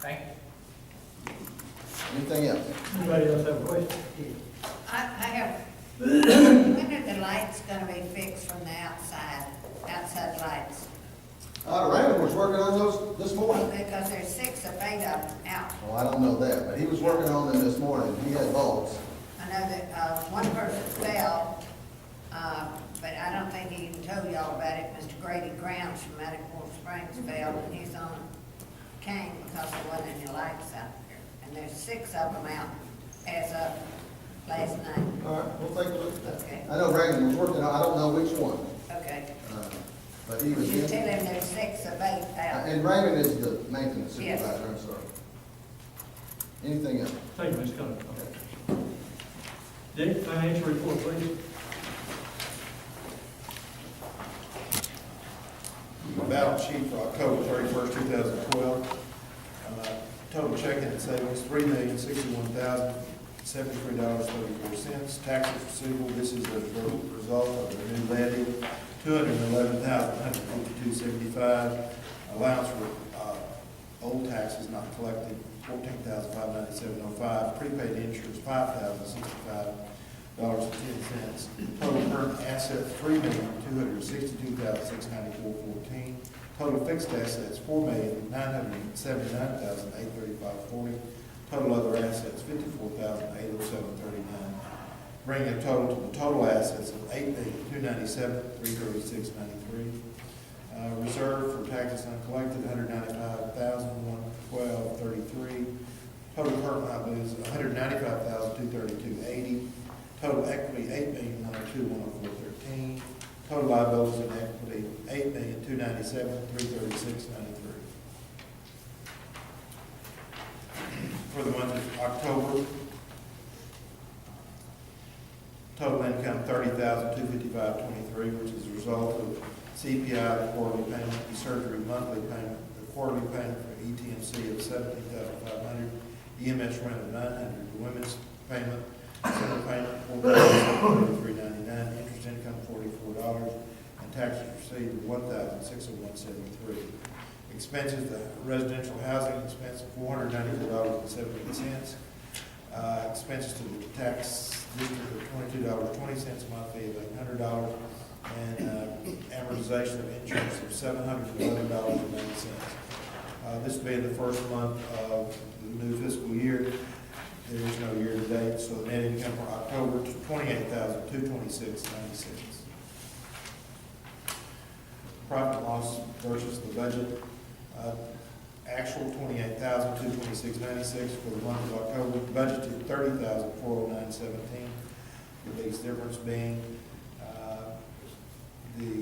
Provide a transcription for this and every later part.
Thank you. Anything else? Anybody else have a question? I have, when are the lights gonna be fixed from the outside lights? Raymond was working on those this morning. Because there's 6 or 8 of them out. Well, I don't know that, but he was working on them this morning. He had bulbs. I know that, one person fell, but I don't think he even told y'all about it. Mr. Grady Grounds from Matterport Springs fell, and he's on cane because there wasn't any lights out there. And there's 6 of them out as of last night. All right, we'll take a look at that. Okay. I know Raymond was working on, I don't know which one, Okay. but he was You in. tell him there's 6 or 8 out. And Raymond is the maintenance Yes. supervisor, I'm sorry. Anything else? Thank you, Ms. Conlon. Dick, financial report, please. Balance sheet for October 31st, 2012. Total checking and savings, $3,061,073.34. Taxes receivable, this is a result of the new levy, $211,152.75. Allowance for old taxes not collected, $14,597.05. Prepaid insurance, $5,065.10. Total current assets, $3,262,694.14. Total fixed assets, $4,979,835.40. Total other assets, $54,807.39. Bringing a total to the total assets of $8,297,336.93. Reserve for taxes uncollected, $195,112.33. Total current liabilities, $195,232.80. Total equity, $8,902,104.13. Total liabilities and equity, $8,297,336.93. For the month of October, total income $30,255.23, which is a result of CPI, the quarterly payment, the surgery monthly payment, the quarterly payment for ETMC of $17,500, EMS rent of $900, the women's payment, center payment $4,399, interest income $44, and taxes received of $1,601.73. Expenses, the residential housing expense of $494.70. Expenses to the tax district of $22.20 a month, fee of $800, and amortization of insurance of $711.90. This being the first month of the new fiscal year, there is no year to date, so the net income for October is $28,226.96. Profit and loss versus the budget. Actual $28,226.96 for the month of October, budgeted $30,409.17. The biggest difference being the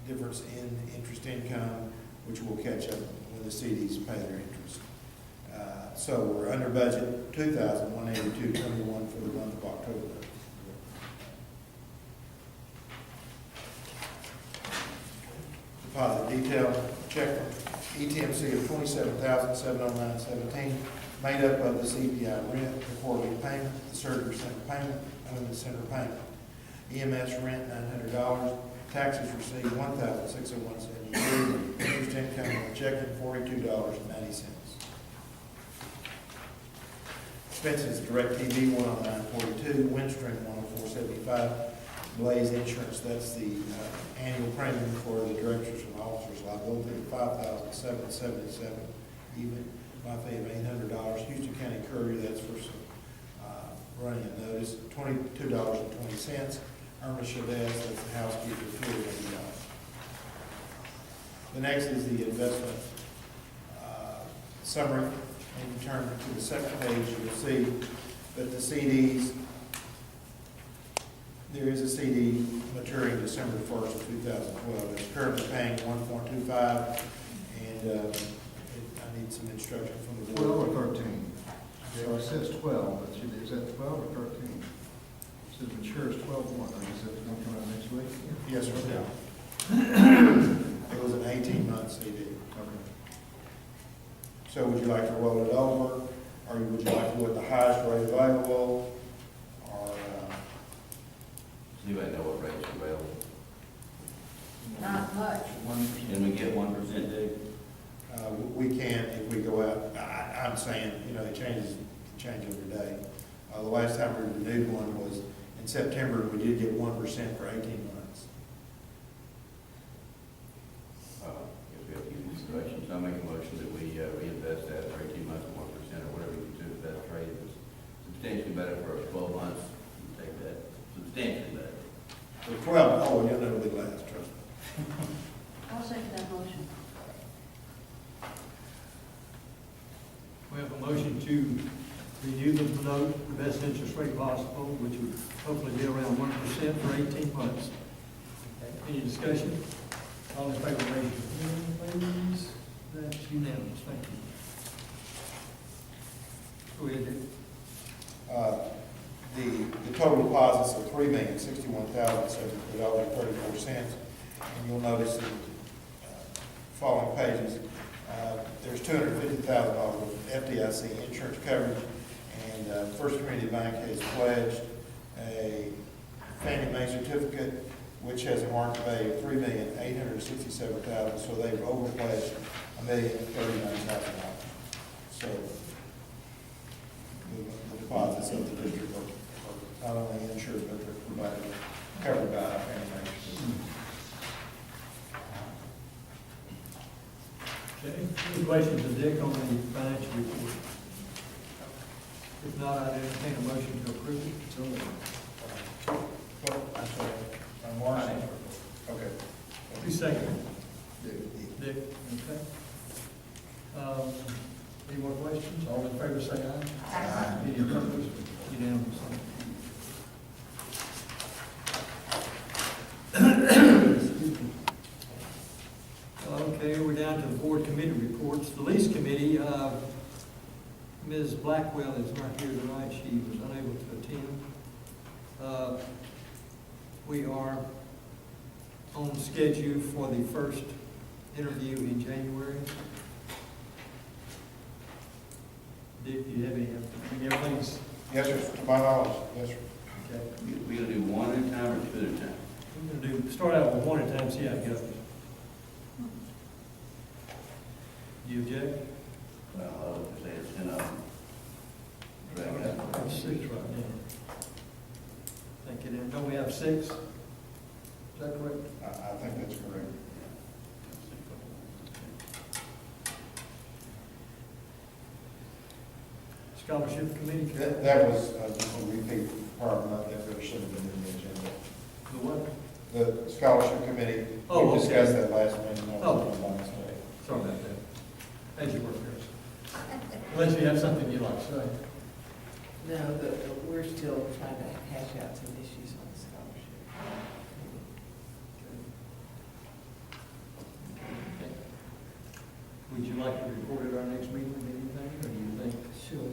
difference in interest income, which will catch up when the CDs pay their interest. So we're under budget $2,182.21 for the month of October. Deposit detail, check ETMC of $27,709.17, made up of the CPI rent, the quarterly payment, the surgery center payment, and the center payment. EMS rent $900, taxes received $1,601.73, interest income on the checking $42.90. Expenses, DirecTV $109.42, Windstream $104.75. Blaze Insurance, that's the annual premium for the directors and officers liability, $5,777 even, my fee of $800. Houston County Courier, that's for some running a notice, $22.20. Irma Chavez, that's the housekeeper, $280. The next is the investment summary, and you turn to the second page, you'll see that the CDs, there is a CD maturing December 1st of 2012. It's currently paying 1.25, and I need some instruction from the board. 12 or 13? So it says 12, but is that 12 or 13? It says matures 12/1, or is that going to come out next week? Yes, sir. It was an 18-month CD. Okay. So would you like to roll it over, or would you like to go with the highest rate available, or, Does anybody know what rates are available? Not much. Can we get 1%, Dave? we can, if we go out, I'm saying, you know, it change every day. The last time we renewed one was in September, we did get 1% for 18 months. Guess we have to use these questions. I make a motion that we reinvest that for 18 months at 1% or whatever you consider the best rate. It's substantially better for 12 months. You take that substantially better. So 12, oh, you'll never be last, trust me. I'll second that motion. We have a motion to renew the note, the best interest rate possible, which would hopefully be around 1% for 18 months. Any discussion? All in favor, raise your hand, please. That's unanimous, thank you. Go ahead, Dick. The total deposits are $3,061,074.34. And you'll notice in the following pages, there's $250,000 of FDIC insurance coverage, and First Community Bank has pledged a Fannie Mae certificate, which has a market value of $3,867,000, so they've overpledged $1,039,000. So the deposits of the district are not only insured, but they're provided, covered by our Fannie Mae certificate. Okay, any questions of Dick on the financial report? If not, I'd entertain a motion to approve it. So Well, I'm sorry, Marcy. Okay. who's second? Dick, okay. Any more questions? All in favor, say aye. Aye. Any opposed? Unanimous. Excuse me. Okay, we're down to the board committee reports. The lease committee, Ms. Blackwell is not here tonight. She was unable to attend. We are on schedule for the first interview in January. Dick, do you have any, I mean, everything's, Yes, sir, to my knowledge, yes, sir. okay. We gonna do one at a time or two at a time? We're gonna start out with one at a time, see how it goes. You object? Well, I would say it's 10 of them. Drag it out. That's 6 right now. Thank you, Dan. Don't we have 6? Is that correct? I think that's correct. Scholarship committee? That was just a repeat part of that there should have been in the agenda. The what? The scholarship committee, Oh, we okay. discussed that last meeting, that Oh. was my mistake. Sorry about that. As you work, Chris. Unless you have something you'd like to say. No, we're still trying to hash out some issues on the scholarship. Okay. Would you like to report at our next meeting, anything, or do you think? Sure.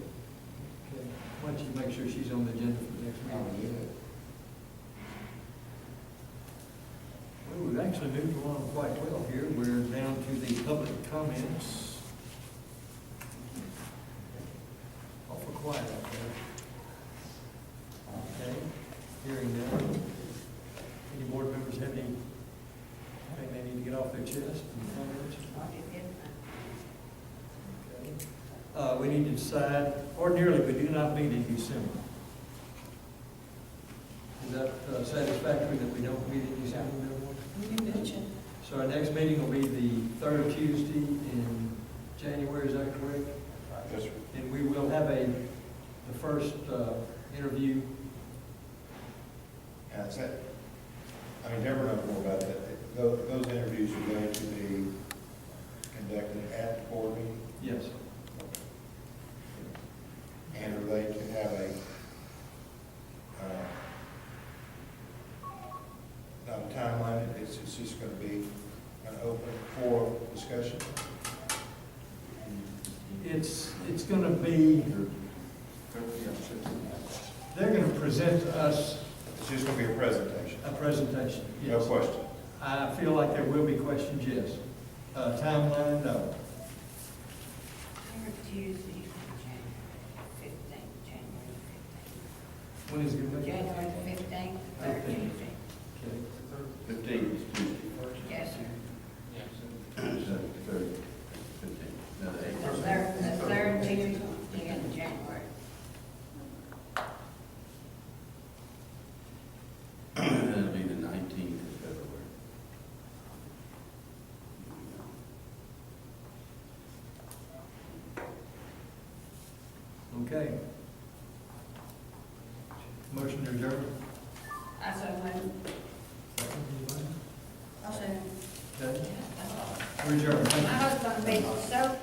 Okay. Why don't you make sure she's on the agenda for the next meeting? Well, we've actually moved along quite well here. We're down to the public comments. Awful quiet out there. Okay, hearing none. Any board members have anything they need to get off their chest? Any comments? Okay. We need to decide, ordinarily, we do not meet in December. Is that satisfactory that we don't meet in December? You mentioned. So our next meeting will be the third Tuesday in January, is that correct? Yes, sir. And we will have the first interview. And it's that, I mean, Deborah knows more about that. Those interviews are going to be conducted at the board meeting, Yes. and are they to have not a timeline, it's just going to be an open forum discussion? It's going to be, they're going to present to us It's just going to be a presentation, a presentation. no Yes. question. I feel like there will be questions, yes. Timeline, no. Tuesday, January 15th, January When is it going to 15th. be? January 15th, third 15th. Tuesday. Okay. 15 is Tuesday. Yes, sir. Third, 15. No, Okay. Motion to adjourn. I so moved. Second, anybody? I'll second. Okay. We're adjourned. My Thank you. husband be so